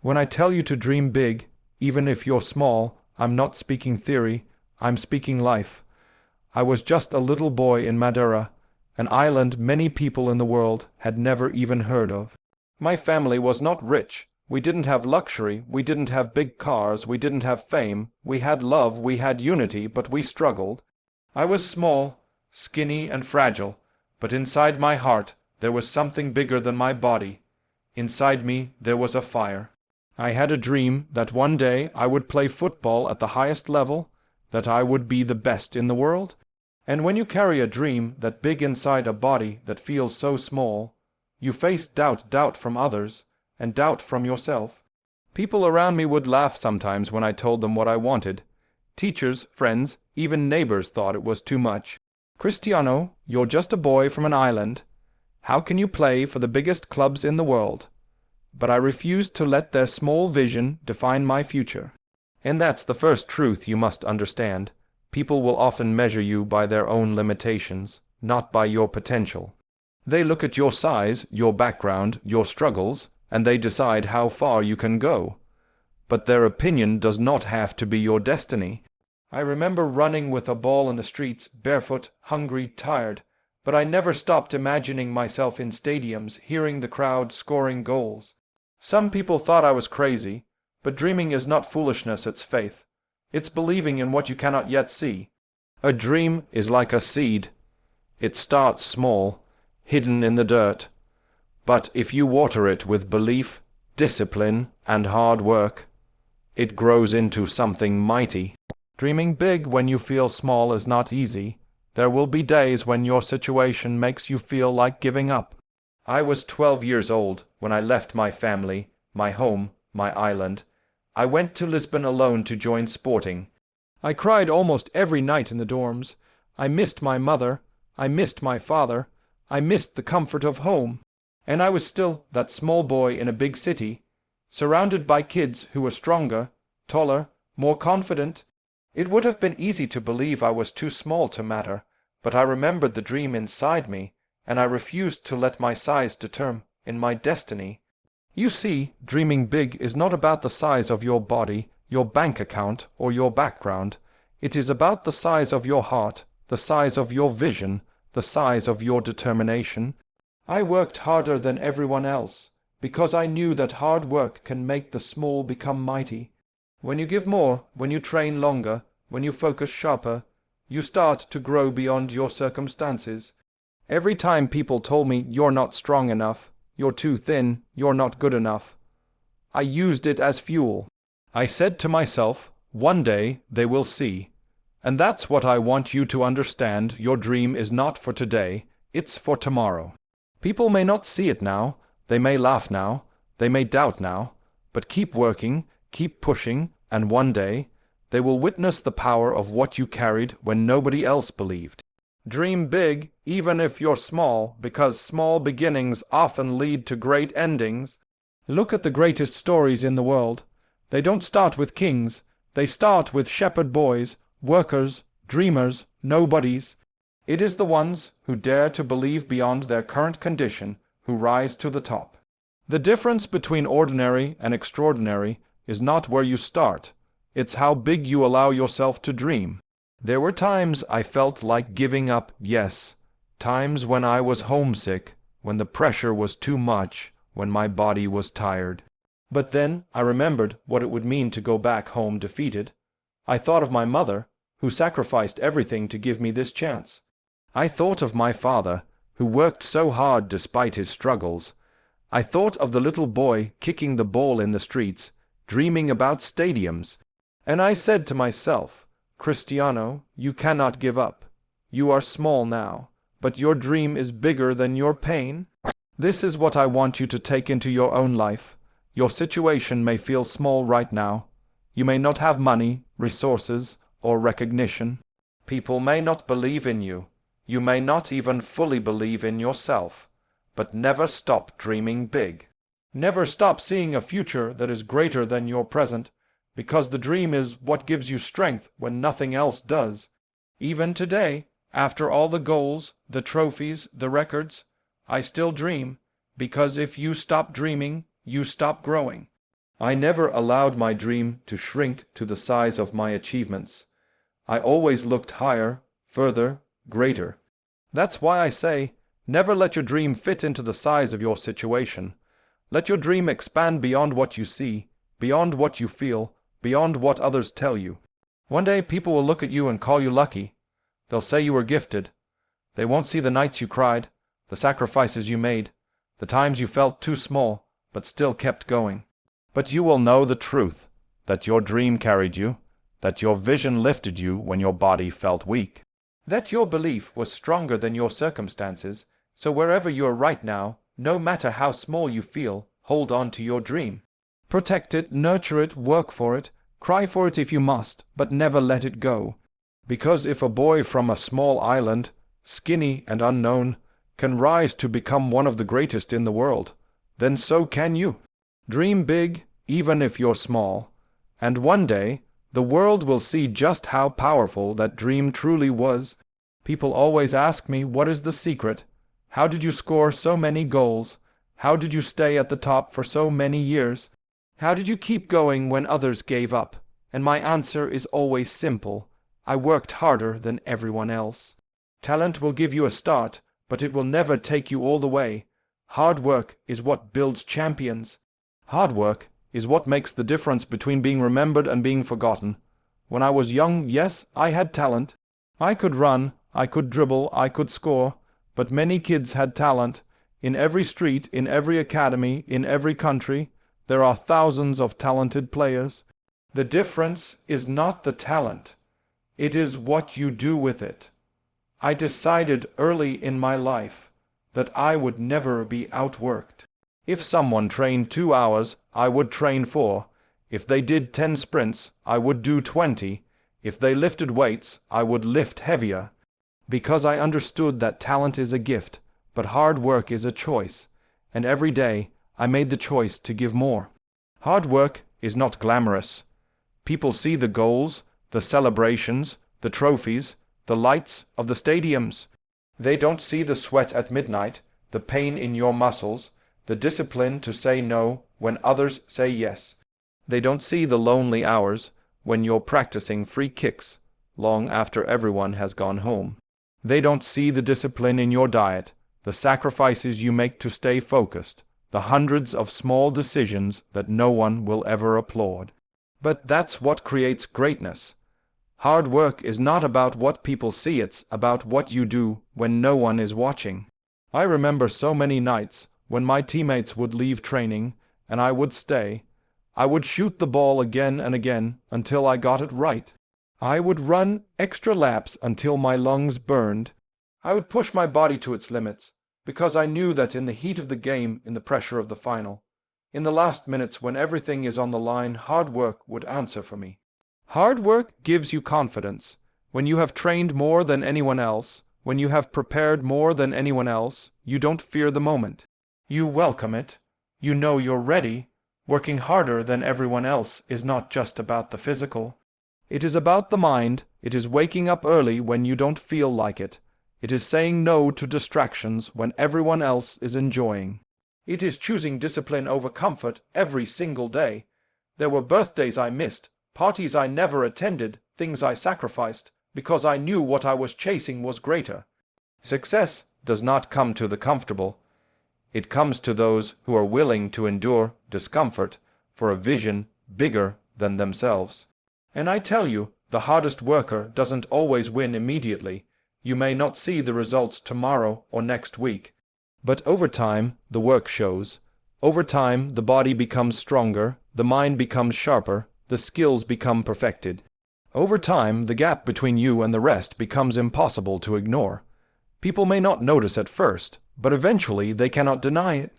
When I tell you to dream big, even if you're small, I'm not speaking theory, I'm speaking life. I was just a little boy in Madeira, an island many people in the world had never even heard of. My family was not rich. We didn't have luxury, we didn't have big cars, we didn't have fame, we had love, we had unity, but we struggled. I was small, skinny and fragile, but inside my heart there was something bigger than my body. Inside me there was a fire. I had a dream that one day I would play football at the highest level, that I would be the best in the world. And when you carry a dream that big inside a body that feels so small, you face doubt from others, and doubt from yourself. People around me would laugh sometimes when I told them what I wanted. Teachers, friends, even neighbors thought it was too much. Cristiano, you're just a boy from an island. How can you play for the biggest clubs in the world? But I refused to let their small vision define my future. And that's the first truth you must understand. People will often measure you by their own limitations, not by your potential. They look at your size, your background, your struggles, and they decide how far you can go. But their opinion does not have to be your destiny. I remember running with a ball in the streets, barefoot, hungry, tired, but I never stopped imagining myself in stadiums, hearing the crowd scoring goals. Some people thought I was crazy, but dreaming is not foolishness, it's faith. It's believing in what you cannot yet see. A dream is like a seed. It starts small, hidden in the dirt. But if you water it with belief, discipline, and hard work, it grows into something mighty. Dreaming big when you feel small is not easy. There will be days when your situation makes you feel like giving up. I was 12 years old when I left my family, my home, my island. I went to Lisbon alone to join sporting. I cried almost every night in the dorms. I missed my mother. I missed my father. I missed the comfort of home. And I was still that small boy in a big city, surrounded by kids who were stronger, taller, more confident. It would have been easy to believe I was too small to matter, but I remembered the dream inside me, and I refused to let my size determine my destiny. You see, dreaming big is not about the size of your body, your bank account, or your background. It is about the size of your heart, the size of your vision, the size of your determination. I worked harder than everyone else, because I knew that hard work can make the small become mighty. When you give more, when you train longer, when you focus sharper, you start to grow beyond your circumstances. Every time people told me, "You're not strong enough, you're too thin, you're not good enough," I used it as fuel. I said to myself, one day they will see. And that's what I want you to understand. Your dream is not for today, it's for tomorrow. People may not see it now, they may laugh now, they may doubt now, but keep working, keep pushing, and one day they will witness the power of what you carried when nobody else believed. Dream big, even if you're small, because small beginnings often lead to great endings. Look at the greatest stories in the world. They don't start with kings, they start with shepherd boys, workers, dreamers, nobodies. It is the ones who dare to believe beyond their current condition who rise to the top. The difference between ordinary and extraordinary is not where you start, it's how big you allow yourself to dream. There were times I felt like giving up, yes, times when I was homesick, when the pressure was too much, when my body was tired. But then I remembered what it would mean to go back home defeated. I thought of my mother, who sacrificed everything to give me this chance. I thought of my father, who worked so hard despite his struggles. I thought of the little boy kicking the ball in the streets, dreaming about stadiums. And I said to myself, Cristiano, you cannot give up. You are small now, but your dream is bigger than your pain. This is what I want you to take into your own life. Your situation may feel small right now. You may not have money, resources, or recognition. People may not believe in you. You may not even fully believe in yourself. But never stop dreaming big. Never stop seeing a future that is greater than your present, because the dream is what gives you strength when nothing else does. Even today, after all the goals, the trophies, the records, I still dream, because if you stop dreaming, you stop growing. I never allowed my dream to shrink to the size of my achievements. I always looked higher, further, greater. That's why I say, never let your dream fit into the size of your situation. Let your dream expand beyond what you see, beyond what you feel, beyond what others tell you. One day people will look at you and call you lucky. They'll say you were gifted. They won't see the nights you cried, the sacrifices you made, the times you felt too small, but still kept going. But you will know the truth, that your dream carried you, that your vision lifted you when your body felt weak, that your belief was stronger than your circumstances. So wherever you are right now, no matter how small you feel, hold on to your dream. Protect it, nurture it, work for it, cry for it if you must, but never let it go. Because if a boy from a small island, skinny and unknown, can rise to become one of the greatest in the world, then so can you. Dream big, even if you're small, and one day the world will see just how powerful that dream truly was. People always ask me, what is the secret? How did you score so many goals? How did you stay at the top for so many years? How did you keep going when others gave up? And my answer is always simple. I worked harder than everyone else. Talent will give you a start, but it will never take you all the way. Hard work is what builds champions. Hard work is what makes the difference between being remembered and being forgotten. When I was young, yes, I had talent. I could run, I could dribble, I could score, but many kids had talent. In every street, in every academy, in every country, there are thousands of talented players. The difference is not the talent. It is what you do with it. I decided early in my life that I would never be outworked. If someone trained 2 hours, I would train 4. If they did 10 sprints, I would do 20. If they lifted weights, I would lift heavier. Because I understood that talent is a gift, but hard work is a choice. And every day, I made the choice to give more. Hard work is not glamorous. People see the goals, the celebrations, the trophies, the lights of the stadiums. They don't see the sweat at midnight, the pain in your muscles, the discipline to say no when others say yes. They don't see the lonely hours when you're practicing free kicks long after everyone has gone home. They don't see the discipline in your diet, the sacrifices you make to stay focused, the hundreds of small decisions that no one will ever applaud. But that's what creates greatness. Hard work is not about what people see, it's about what you do when no one is watching. I remember so many nights when my teammates would leave training and I would stay. I would shoot the ball again and again until I got it right. I would run extra laps until my lungs burned. I would push my body to its limits because I knew that in the heat of the game, in the pressure of the final, in the last minutes when everything is on the line, hard work would answer for me. Hard work gives you confidence. When you have trained more than anyone else, when you have prepared more than anyone else, you don't fear the moment. You welcome it. You know you're ready. Working harder than everyone else is not just about the physical. It is about the mind. It is waking up early when you don't feel like it. It is saying no to distractions when everyone else is enjoying. It is choosing discipline over comfort every single day. There were birthdays I missed, parties I never attended, things I sacrificed, because I knew what I was chasing was greater. Success does not come to the comfortable. It comes to those who are willing to endure discomfort for a vision bigger than themselves. And I tell you, the hardest worker doesn't always win immediately. You may not see the results tomorrow or next week. But over time, the work shows. Over time, the body becomes stronger, the mind becomes sharper, the skills become perfected. Over time, the gap between you and the rest becomes impossible to ignore. People may not notice at first, but eventually they cannot deny it.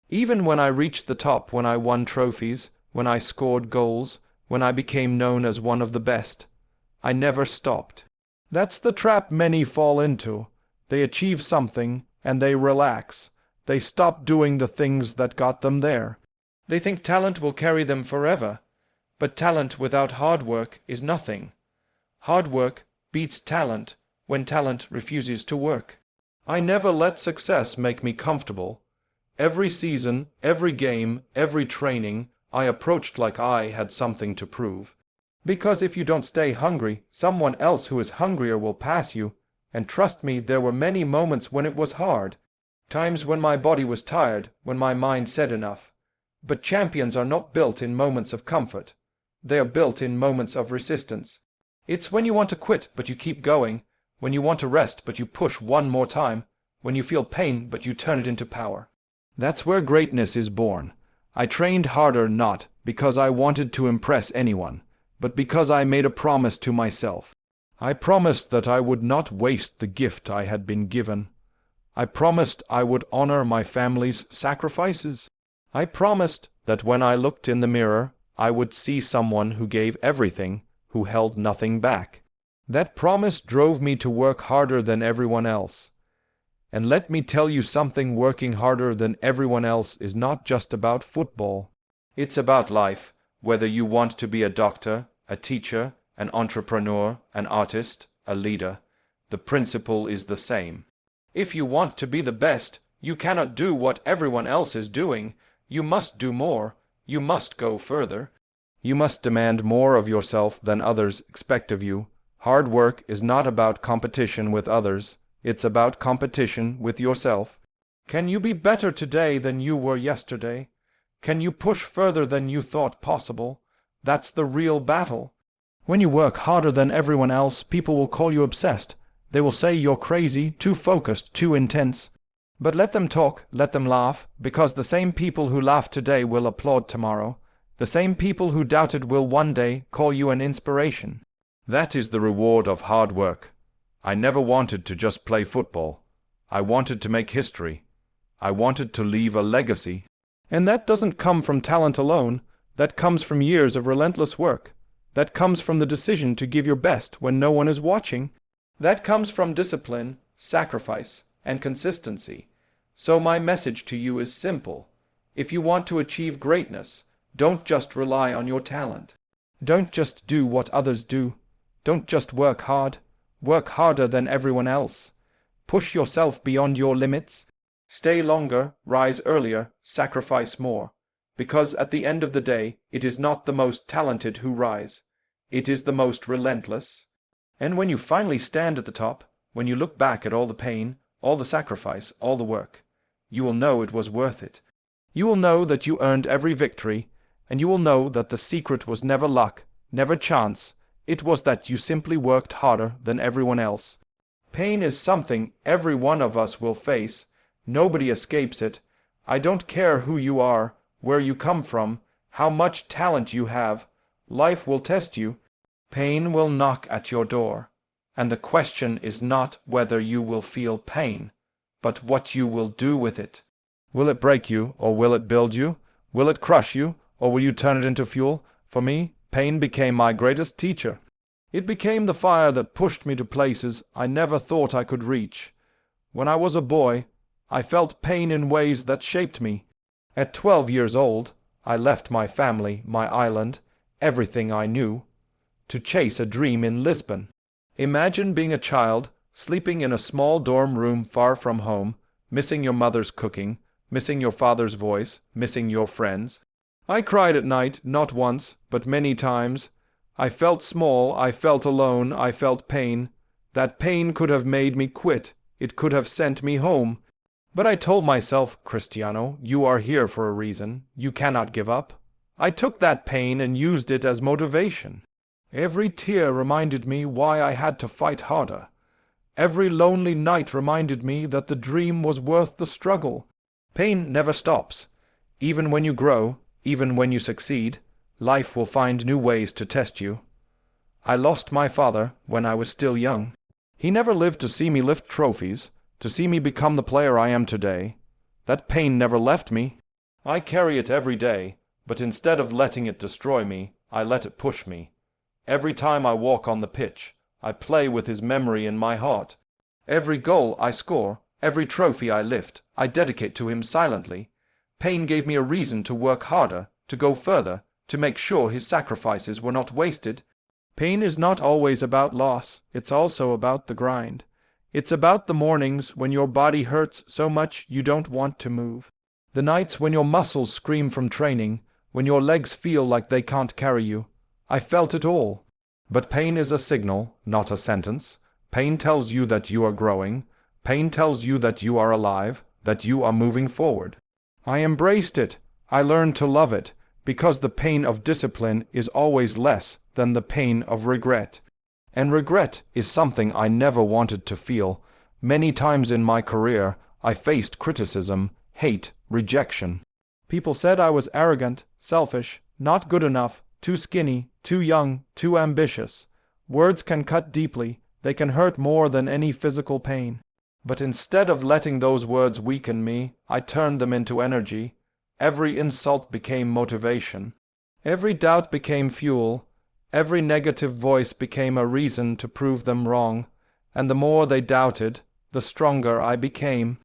Even when I reached the top, when I won trophies, when I scored goals, when I became known as one of the best, I never stopped. That's the trap many fall into. They achieve something, and they relax. They stop doing the things that got them there. They think talent will carry them forever. But talent without hard work is nothing. Hard work beats talent when talent refuses to work. I never let success make me comfortable. Every season, every game, every training, I approached like I had something to prove. Because if you don't stay hungry, someone else who is hungrier will pass you, and trust me, there were many moments when it was hard. Times when my body was tired, when my mind said enough. But champions are not built in moments of comfort. They are built in moments of resistance. It's when you want to quit, but you keep going, when you want to rest, but you push one more time, when you feel pain, but you turn it into power. That's where greatness is born. I trained harder not because I wanted to impress anyone, but because I made a promise to myself. I promised that I would not waste the gift I had been given. I promised I would honor my family's sacrifices. I promised that when I looked in the mirror, I would see someone who gave everything, who held nothing back. That promise drove me to work harder than everyone else. And let me tell you something, working harder than everyone else is not just about football. It's about life, whether you want to be a doctor, a teacher, an entrepreneur, an artist, a leader. The principle is the same. If you want to be the best, you cannot do what everyone else is doing. You must do more. You must go further. You must demand more of yourself than others expect of you. Hard work is not about competition with others. It's about competition with yourself. Can you be better today than you were yesterday? Can you push further than you thought possible? That's the real battle. When you work harder than everyone else, people will call you obsessed. They will say you're crazy, too focused, too intense. But let them talk, let them laugh, because the same people who laugh today will applaud tomorrow. The same people who doubted will one day call you an inspiration. That is the reward of hard work. I never wanted to just play football. I wanted to make history. I wanted to leave a legacy. And that doesn't come from talent alone. That comes from years of relentless work. That comes from the decision to give your best when no one is watching. That comes from discipline, sacrifice, and consistency. So my message to you is simple. If you want to achieve greatness, don't just rely on your talent. Don't just do what others do. Don't just work hard. Work harder than everyone else. Push yourself beyond your limits. Stay longer, rise earlier, sacrifice more. Because at the end of the day, it is not the most talented who rise. It is the most relentless. And when you finally stand at the top, when you look back at all the pain, all the sacrifice, all the work, you will know it was worth it. You will know that you earned every victory, and you will know that the secret was never luck, never chance. It was that you simply worked harder than everyone else. Pain is something every one of us will face. Nobody escapes it. I don't care who you are, where you come from, how much talent you have. Life will test you. Pain will knock at your door. And the question is not whether you will feel pain, but what you will do with it. Will it break you, or will it build you? Will it crush you, or will you turn it into fuel? For me, pain became my greatest teacher. It became the fire that pushed me to places I never thought I could reach. When I was a boy, I felt pain in ways that shaped me. At 12 years old, I left my family, my island, everything I knew, to chase a dream in Lisbon. Imagine being a child, sleeping in a small dorm room far from home, missing your mother's cooking, missing your father's voice, missing your friends. I cried at night, not once, but many times. I felt small, I felt alone, I felt pain. That pain could have made me quit. It could have sent me home. But I told myself, Cristiano, you are here for a reason. You cannot give up. I took that pain and used it as motivation. Every tear reminded me why I had to fight harder. Every lonely night reminded me that the dream was worth the struggle. Pain never stops. Even when you grow, even when you succeed, life will find new ways to test you. I lost my father when I was still young. He never lived to see me lift trophies, to see me become the player I am today. That pain never left me. I carry it every day, but instead of letting it destroy me, I let it push me. Every time I walk on the pitch, I play with his memory in my heart. Every goal I score, every trophy I lift, I dedicate to him silently. Pain gave me a reason to work harder, to go further, to make sure his sacrifices were not wasted. Pain is not always about loss, it's also about the grind. It's about the mornings when your body hurts so much you don't want to move. The nights when your muscles scream from training, when your legs feel like they can't carry you. I felt it all. But pain is a signal, not a sentence. Pain tells you that you are growing. Pain tells you that you are alive, that you are moving forward. I embraced it. I learned to love it, because the pain of discipline is always less than the pain of regret. And regret is something I never wanted to feel. Many times in my career, I faced criticism, hate, rejection. People said I was arrogant, selfish, not good enough, too skinny, too young, too ambitious. Words can cut deeply. They can hurt more than any physical pain. But instead of letting those words weaken me, I turned them into energy. Every insult became motivation. Every doubt became fuel. Every negative voice became a reason to prove them wrong. And the more they doubted, the stronger I became.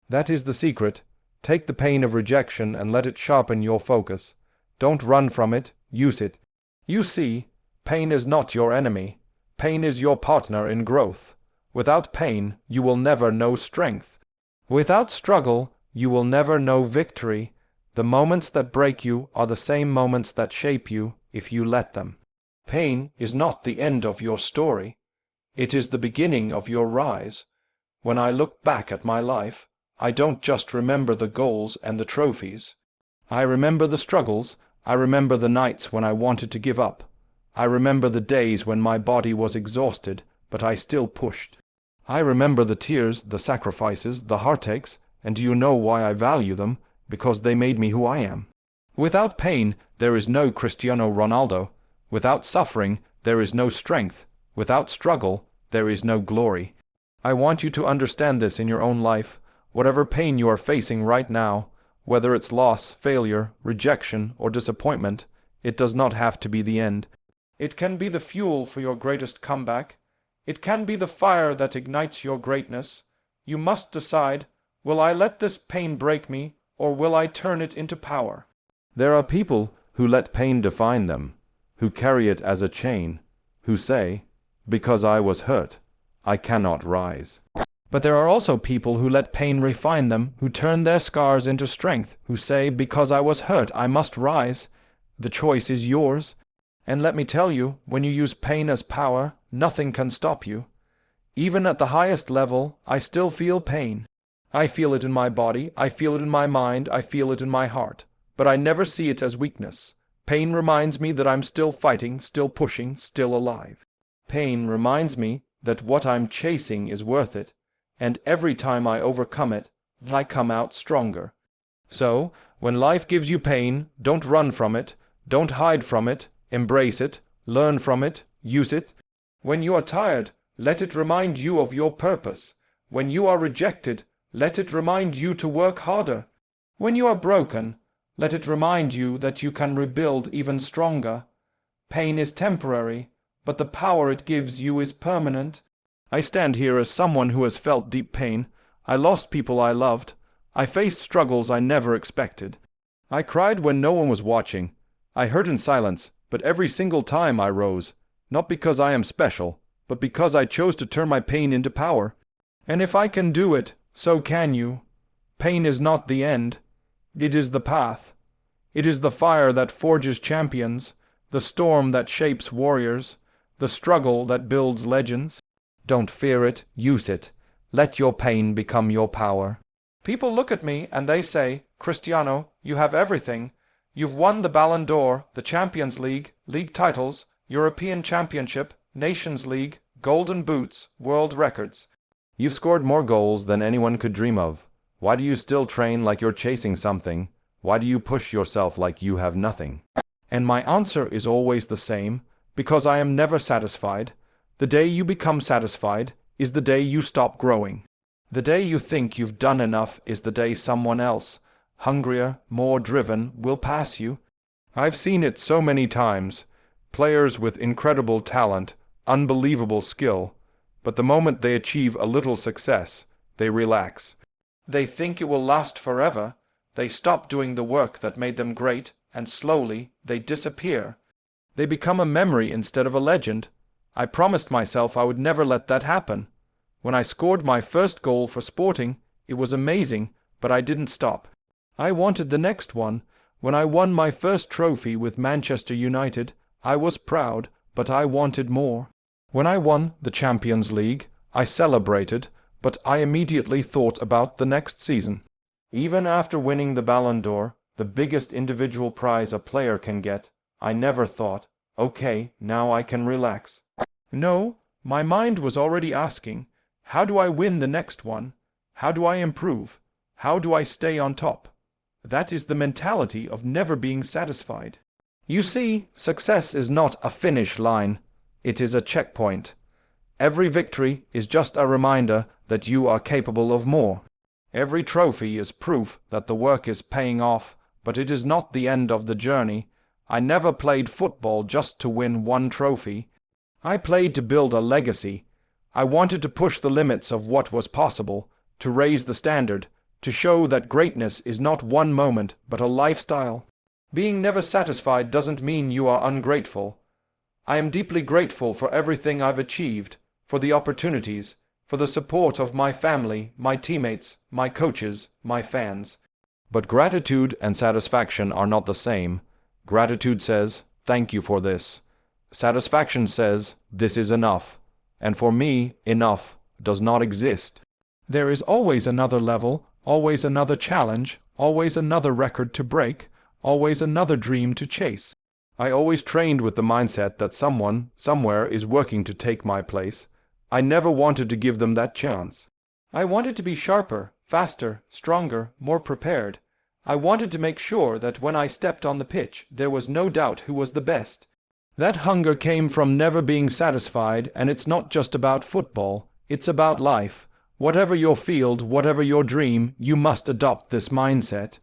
That is the secret. Take the pain of rejection and let it sharpen your focus. Don't run from it, use it. You see, pain is not your enemy. Pain is your partner in growth. Without pain, you will never know strength. Without struggle, you will never know victory. The moments that break you are the same moments that shape you if you let them. Pain is not the end of your story. It is the beginning of your rise. When I look back at my life, I don't just remember the goals and the trophies. I remember the struggles. I remember the nights when I wanted to give up. I remember the days when my body was exhausted, but I still pushed. I remember the tears, the sacrifices, the heartaches, and do you know why I value them? Because they made me who I am. Without pain, there is no Cristiano Ronaldo. Without suffering, there is no strength. Without struggle, there is no glory. I want you to understand this in your own life. Whatever pain you are facing right now, whether it's loss, failure, rejection, or disappointment, it does not have to be the end. It can be the fuel for your greatest comeback. It can be the fire that ignites your greatness. You must decide, will I let this pain break me, or will I turn it into power? There are people who let pain define them, who carry it as a chain, who say, because I was hurt, I cannot rise. But there are also people who let pain refine them, who turn their scars into strength, who say, because I was hurt, I must rise. The choice is yours. And let me tell you, when you use pain as power, nothing can stop you. Even at the highest level, I still feel pain. I feel it in my body, I feel it in my mind, I feel it in my heart. But I never see it as weakness. Pain reminds me that I'm still fighting, still pushing, still alive. Pain reminds me that what I'm chasing is worth it. And every time I overcome it, I come out stronger. So, when life gives you pain, don't run from it, don't hide from it, embrace it, learn from it, use it. When you are tired, let it remind you of your purpose. When you are rejected, let it remind you to work harder. When you are broken, let it remind you that you can rebuild even stronger. Pain is temporary, but the power it gives you is permanent. I stand here as someone who has felt deep pain. I lost people I loved. I faced struggles I never expected. I cried when no one was watching. I hurt in silence, but every single time I rose. Not because I am special, but because I chose to turn my pain into power. And if I can do it, so can you. Pain is not the end. It is the path. It is the fire that forges champions, the storm that shapes warriors, the struggle that builds legends. Don't fear it, use it. Let your pain become your power. People look at me and they say, Cristiano, you have everything. You've won the Ballon d'Or, the Champions League, league titles, European Championship, Nations League, golden boots, world records. You've scored more goals than anyone could dream of. Why do you still train like you're chasing something? Why do you push yourself like you have nothing? And my answer is always the same, because I am never satisfied. The day you become satisfied is the day you stop growing. The day you think you've done enough is the day someone else, hungrier, more driven, will pass you. I've seen it so many times. Players with incredible talent, unbelievable skill, but the moment they achieve a little success, they relax. They think it will last forever. They stop doing the work that made them great, and slowly they disappear. They become a memory instead of a legend. I promised myself I would never let that happen. When I scored my first goal for Sporting, it was amazing, but I didn't stop. I wanted the next one. When I won my first trophy with Manchester United, I was proud, but I wanted more. When I won the Champions League, I celebrated, but I immediately thought about the next season. Even after winning the Ballon d'Or, the biggest individual prize a player can get, I never thought, okay, now I can relax. No, my mind was already asking, how do I win the next one? How do I improve? How do I stay on top? That is the mentality of never being satisfied. You see, success is not a finish line. It is a checkpoint. Every victory is just a reminder that you are capable of more. Every trophy is proof that the work is paying off, but it is not the end of the journey. I never played football just to win one trophy. I played to build a legacy. I wanted to push the limits of what was possible, to raise the standard, to show that greatness is not one moment but a lifestyle. Being never satisfied doesn't mean you are ungrateful. I am deeply grateful for everything I've achieved, for the opportunities, for the support of my family, my teammates, my coaches, my fans. But gratitude and satisfaction are not the same. Gratitude says, thank you for this. Satisfaction says, this is enough. And for me, enough does not exist. There is always another level, always another challenge, always another record to break, always another dream to chase. I always trained with the mindset that someone, somewhere is working to take my place. I never wanted to give them that chance. I wanted to be sharper, faster, stronger, more prepared. I wanted to make sure that when I stepped on the pitch, there was no doubt who was the best. That hunger came from never being satisfied, and it's not just about football, it's about life. Whatever your field, whatever your dream, you must adopt this mindset.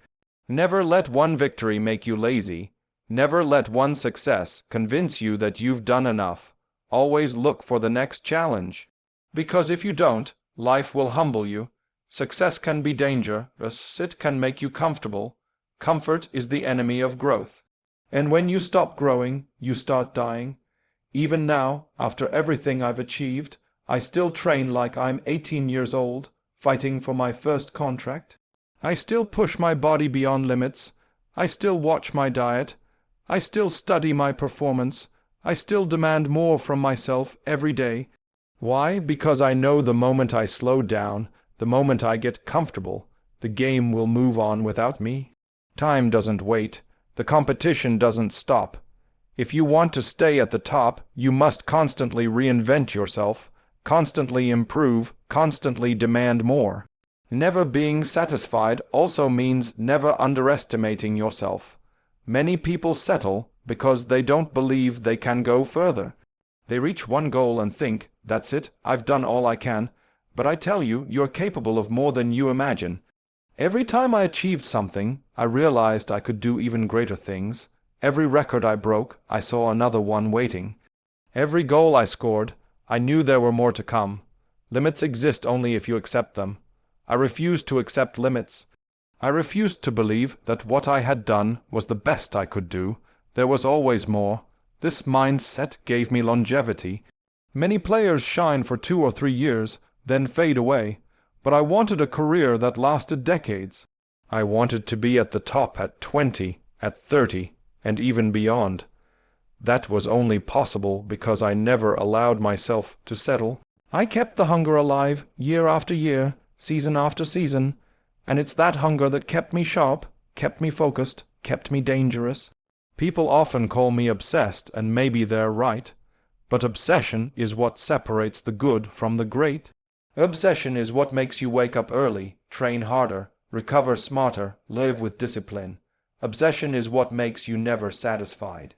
Never let one victory make you lazy. Never let one success convince you that you've done enough. Always look for the next challenge. Because if you don't, life will humble you. Success can be dangerous, it can make you comfortable. Comfort is the enemy of growth. And when you stop growing, you start dying. Even now, after everything I've achieved, I still train like I'm 18 years old, fighting for my first contract. I still push my body beyond limits. I still watch my diet. I still study my performance. I still demand more from myself every day. Why? Because I know the moment I slow down, the moment I get comfortable, the game will move on without me. Time doesn't wait. The competition doesn't stop. If you want to stay at the top, you must constantly reinvent yourself, constantly improve, constantly demand more. Never being satisfied also means never underestimating yourself. Many people settle because they don't believe they can go further. They reach one goal and think, that's it, I've done all I can. But I tell you, you're capable of more than you imagine. Every time I achieved something, I realized I could do even greater things. Every record I broke, I saw another one waiting. Every goal I scored, I knew there were more to come. Limits exist only if you accept them. I refused to accept limits. I refused to believe that what I had done was the best I could do. There was always more. This mindset gave me longevity. Many players shine for 2 or 3 years, then fade away. But I wanted a career that lasted decades. I wanted to be at the top at 20, at 30, and even beyond. That was only possible because I never allowed myself to settle. I kept the hunger alive year after year, season after season, and it's that hunger that kept me sharp, kept me focused, kept me dangerous. People often call me obsessed, and maybe they're right. But obsession is what separates the good from the great. Obsession is what makes you wake up early, train harder, recover smarter, live with discipline. Obsession is what makes you never satisfied.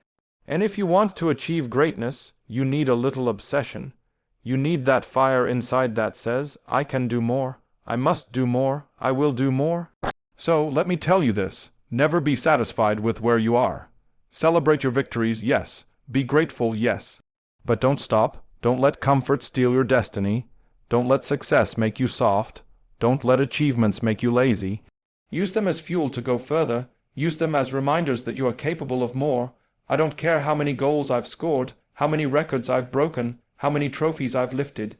And if you want to achieve greatness, you need a little obsession. You need that fire inside that says, I can do more, I must do more, I will do more. So let me tell you this, never be satisfied with where you are. Celebrate your victories, yes. Be grateful, yes. But don't stop. Don't let comfort steal your destiny. Don't let success make you soft. Don't let achievements make you lazy. Use them as fuel to go further. Use them as reminders that you are capable of more. I don't care how many goals I've scored, how many records I've broken, how many trophies I've lifted.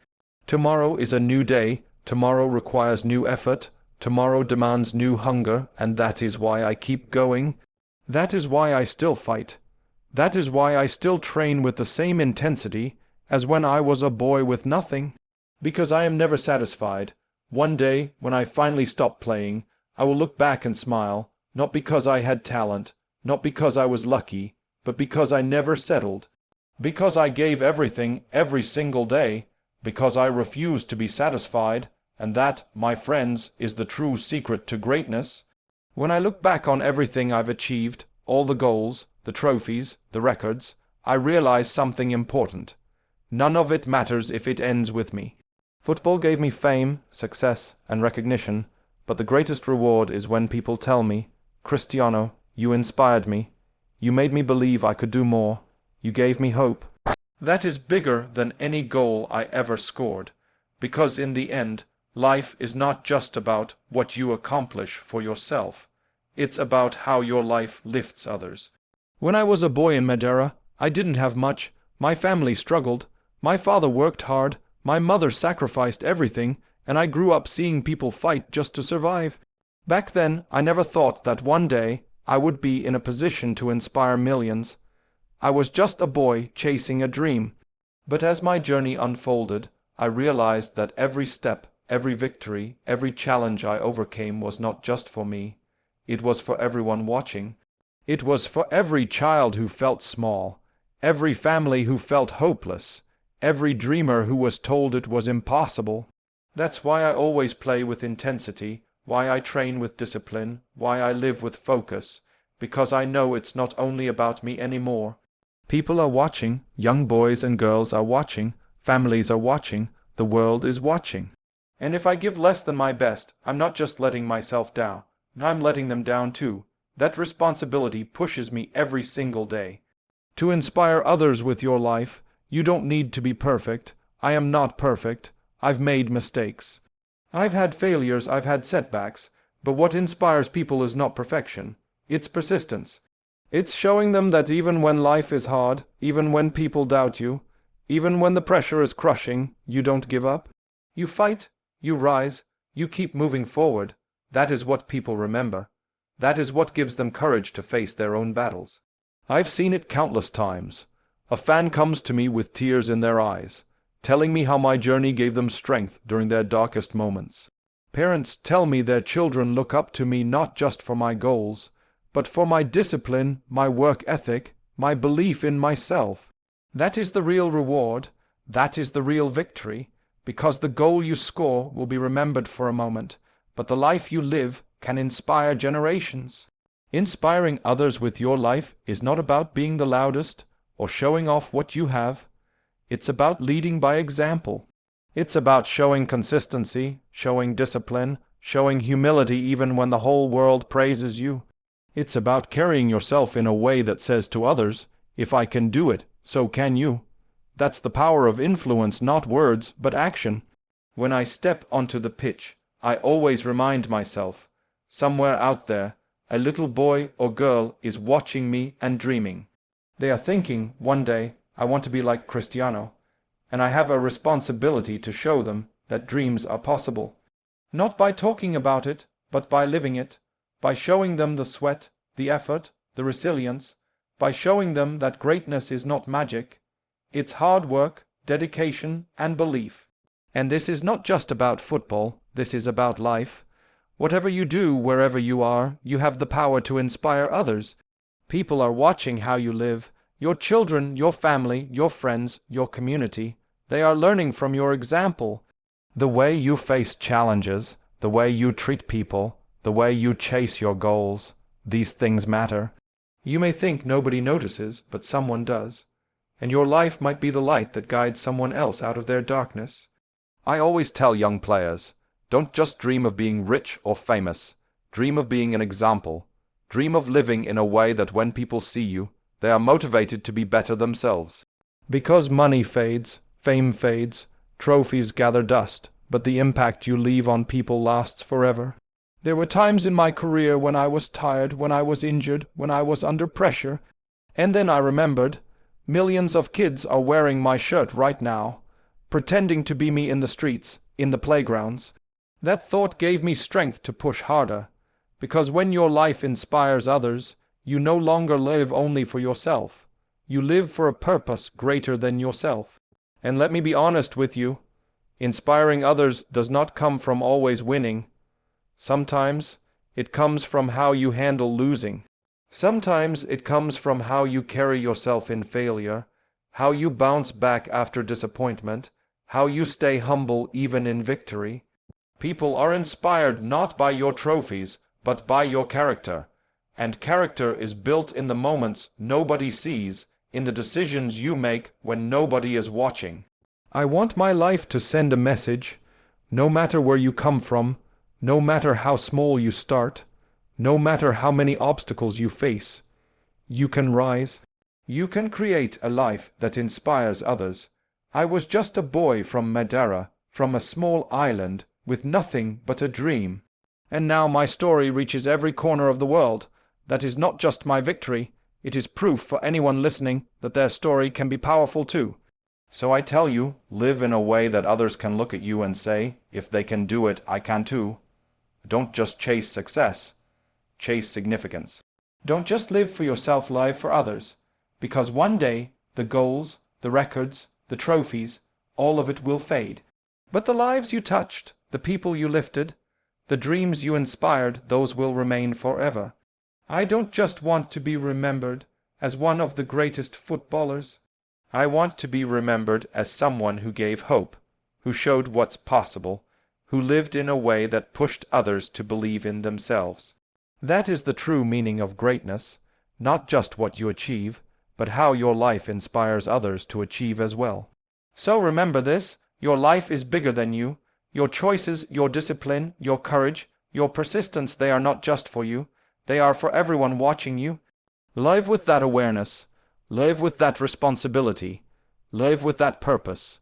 Tomorrow is a new day. Tomorrow requires new effort. Tomorrow demands new hunger, and that is why I keep going. That is why I still fight. That is why I still train with the same intensity as when I was a boy with nothing. Because I am never satisfied. One day, when I finally stop playing, I will look back and smile, not because I had talent, not because I was lucky, but because I never settled. Because I gave everything every single day, because I refused to be satisfied, and that, my friends, is the true secret to greatness. When I look back on everything I've achieved, all the goals, the trophies, the records, I realize something important. None of it matters if it ends with me. Football gave me fame, success, and recognition, but the greatest reward is when people tell me, "Cristiano, you inspired me. You made me believe I could do more. You gave me hope." That is bigger than any goal I ever scored, because in the end, life is not just about what you accomplish for yourself. It's about how your life lifts others. When I was a boy in Madeira, I didn't have much. My family struggled. My father worked hard. My mother sacrificed everything, and I grew up seeing people fight just to survive. Back then, I never thought that one day I would be in a position to inspire millions. I was just a boy chasing a dream. But as my journey unfolded, I realized that every step, every victory, every challenge I overcame was not just for me. It was for everyone watching. It was for every child who felt small, every family who felt hopeless, every dreamer who was told it was impossible. That's why I always play with intensity, why I train with discipline, why I live with focus, because I know it's not only about me anymore. People are watching, young boys and girls are watching, families are watching, the world is watching. And if I give less than my best, I'm not just letting myself down, I'm letting them down too. That responsibility pushes me every single day. To inspire others with your life, you don't need to be perfect. I am not perfect. I've made mistakes. I've had failures, I've had setbacks, but what inspires people is not perfection. It's persistence. It's showing them that even when life is hard, even when people doubt you, even when the pressure is crushing, you don't give up. You fight, you rise, you keep moving forward. That is what people remember. That is what gives them courage to face their own battles. I've seen it countless times. A fan comes to me with tears in their eyes, telling me how my journey gave them strength during their darkest moments. Parents tell me their children look up to me not just for my goals, but for my discipline, my work ethic, my belief in myself. That is the real reward. That is the real victory, because the goal you score will be remembered for a moment, but the life you live can inspire generations. Inspiring others with your life is not about being the loudest or showing off what you have. It's about leading by example. It's about showing consistency, showing discipline, showing humility even when the whole world praises you. It's about carrying yourself in a way that says to others, "If I can do it, so can you." That's the power of influence, not words, but action. When I step onto the pitch, I always remind myself, somewhere out there, a little boy or girl is watching me and dreaming. They are thinking, one day, I want to be like Cristiano, and I have a responsibility to show them that dreams are possible. Not by talking about it, but by living it, by showing them the sweat, the effort, the resilience, by showing them that greatness is not magic. It's hard work, dedication, and belief. And this is not just about football, this is about life. Whatever you do, wherever you are, you have the power to inspire others. People are watching how you live. Your children, your family, your friends, your community. They are learning from your example. The way you face challenges, the way you treat people, the way you chase your goals, these things matter. You may think nobody notices, but someone does. And your life might be the light that guides someone else out of their darkness. I always tell young players, don't just dream of being rich or famous. Dream of being an example. Dream of living in a way that when people see you, they are motivated to be better themselves. Because money fades, fame fades, trophies gather dust, but the impact you leave on people lasts forever. There were times in my career when I was tired, when I was injured, when I was under pressure, and then I remembered, millions of kids are wearing my shirt right now, pretending to be me in the streets, in the playgrounds. That thought gave me strength to push harder, because when your life inspires others, You no longer live only for yourself. You live for a purpose greater than yourself. And let me be honest with you, inspiring others does not come from always winning. Sometimes it comes from how you handle losing. Sometimes it comes from how you carry yourself in failure, how you bounce back after disappointment, how you stay humble even in victory. People are inspired not by your trophies, but by your character. And character is built in the moments nobody sees, in the decisions you make when nobody is watching. I want my life to send a message, no matter where you come from, no matter how small you start, no matter how many obstacles you face. You can rise. You can create a life that inspires others. I was just a boy from Madeira, from a small island, with nothing but a dream. And now my story reaches every corner of the world. That is not just my victory, it is proof for anyone listening that their story can be powerful too. So I tell you, live in a way that others can look at you and say, if they can do it, I can too. Don't just chase success, chase significance. Don't just live for yourself, live for others. Because one day, the goals, the records, the trophies, all of it will fade. But the lives you touched, the people you lifted, the dreams you inspired, those will remain forever. I don't just want to be remembered as one of the greatest footballers. I want to be remembered as someone who gave hope, who showed what's possible, who lived in a way that pushed others to believe in themselves. That is the true meaning of greatness, not just what you achieve, but how your life inspires others to achieve as well. So remember this, your life is bigger than you. Your choices, your discipline, your courage, your persistence, they are not just for you. They are for everyone watching you. Live with that awareness. Live with that responsibility. Live with that purpose.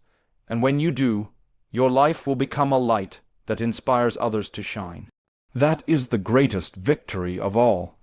And when you do, your life will become a light that inspires others to shine. That is the greatest victory of all.